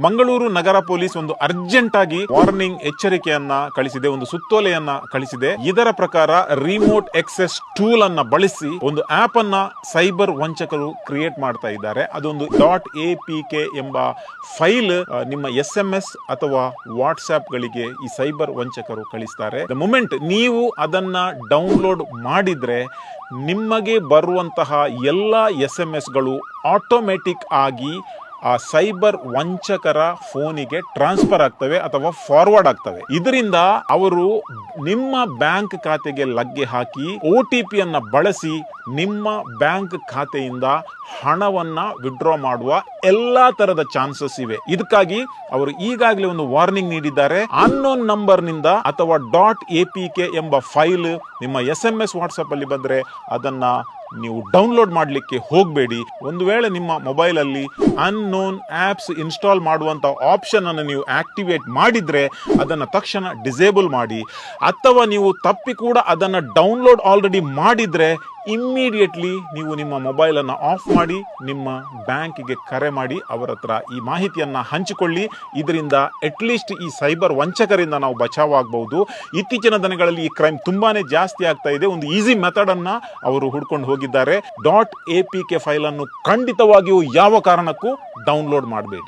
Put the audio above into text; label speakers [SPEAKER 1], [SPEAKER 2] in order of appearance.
[SPEAKER 1] ಮಂಗಳೂರು ನಗರ police ಒಂದು urgent ಆಗಿ warning ಎಚ್ಚರಿಕೆಯನ್ನ ಕಳಿಸಿದೆ, ಒಂದು ಸುತ್ತೋಲೆಯನ್ನ ಕಳಿಸಿದೆ. ಇದರ ಪ್ರಕಾರ ರಿಮೋಟ್ ಎಕ್ಸೆಸ್ ಟೂಲ್ ಅನ್ನ ಬಳಸಿ ಒಂದು ಆಪ್ ಅನ್ನ ಸೈಬರ್ ವಂಚಕರು ಕ್ರಿಯೇಟ್ ಮಾಡ್ತಾ ಇದ್ದಾರೆ. ಅದೊಂದು .apk ಎಂಬ ಫೈಲ್ ನಿಮ್ಮ SMS ಅಥವಾ ವಾಟ್ಸ್ಆಪ್ ಗಳಿಗೆ ಈ ಸೈಬರ್ ವಂಚಕರು ಕಳಿಸ್ತಾರೆ. ದ ಮೊಮೆಂಟ್ ನೀವು ಅದನ್ನ ಡೌನ್ಲೋಡ್ ಮಾಡಿದ್ರೆ ನಿಮಗೆ ಬರುವಂತಹ ಎಲ್ಲ SMS ಗಳು ಆಟೋಮೆಟಿಕ್ ಆಗಿ ಆ ಸೈಬರ್ ವಂಚಕರ ಫೋನಿಗೆ ಟ್ರಾನ್ಸ್ಫರ್ ಆಗ್ತವೆ ಅಥವಾ ಫಾರ್ವರ್ಡ್ ಆಗ್ತವೆ. ಇದರಿಂದ ಅವರು ನಿಮ್ಮ ಬ್ಯಾಂಕ್ ಖಾತೆಗೆ ಲಗ್ಗೆ ಹಾಕಿ OTP ಅನ್ನ ಬಳಸಿ ನಿಮ್ಮ ಬ್ಯಾಂಕ್ ಖಾತೆಯಿಂದ ಹಣವನ್ನ ವಿಡ್ರಾ ಮಾಡುವ ಎಲ್ಲಾ ತರದ ಚಾನ್ಸಸ್ ಇವೆ. ಇದಕ್ಕಾಗಿ ಅವರು ಈಗಾಗಲೇ ಒಂದು ವಾರ್ನಿಂಗ್ ನೀಡಿದ್ದಾರೆ. ಅನ್ನೋನ್ ನಂಬರ್ ನಿಂದ ಅಥವಾ .apk ಎಂಬ ಫೈಲ್ ನಿಮ್ಮ SMS ವಾಟ್ಸ್ಆಪ್ ಅಲ್ಲಿ ಬಂದ್ರೆ ಅದನ್ನ ನೀವು ಡೌನ್ಲೋಡ್ ಮಾಡಲಿಕ್ಕೆ ಹೋಗಬೇಡಿ. ಒಂದು ವೇಳೆ ನಿಮ್ಮ ಮೊಬೈಲ್ ಅಲ್ಲಿ ಅನ್ನೋನ್ ಆಪ್ಸ್ ಇನ್ಸ್ಟಾಲ್ ಮಾಡುವಂತ ಆಪ್ಷನ್ ಅನ್ನು ನೀವು ಆಕ್ಟಿವೇಟ್ ಮಾಡಿದ್ರೆ ಅದನ್ನ ತಕ್ಷಣ ಡಿಸೇಬಲ್ ಮಾಡಿ, ಅಥವಾ ನೀವು ತಪ್ಪಿ ಕೂಡ ಅದನ್ನ ಡೌನ್ಲೋಡ್ ಆಲ್ರೆಡಿ ಮಾಡಿದ್ರೆ ಇಮ್ಮಿಡಿಯೇಟ್ಲಿ ನೀವು ನಿಮ್ಮ ಮೊಬೈಲ್ ಅನ್ನು ಆಫ್ ಮಾಡಿ ನಿಮ್ಮ ಬ್ಯಾಂಕಿಗೆ ಕರೆ ಮಾಡಿ ಅವರ ಹತ್ರ ಈ ಮಾಹಿತಿಯನ್ನ ಹಂಚಿಕೊಳ್ಳಿ. ಇದರಿಂದ ಅಟ್ಲೀಸ್ಟ್ ಈ ಸೈಬರ್ ವಂಚಕರಿಂದ ನಾವು ಬಚಾವ್ ಆಗಬಹುದು. ಇತ್ತೀಚಿನ ದಿನಗಳಲ್ಲಿ ಈ ಕ್ರೈಮ್ ತುಂಬಾನೇ ಜಾಸ್ತಿ ಆಗ್ತಾ ಇದೆ. ಒಂದು ಈಸಿ ಮೆಥಡ್ ಅನ್ನ ಅವರು ಹುಡ್ಕೊಂಡು ಹೋಗಿದ್ದಾರೆ. .apk ಫೈಲ್ ಅನ್ನು ಖಂಡಿತವಾಗಿಯೂ ಯಾವ ಕಾರಣಕ್ಕೂ ಡೌನ್ಲೋಡ್ ಮಾಡಬೇಡಿ.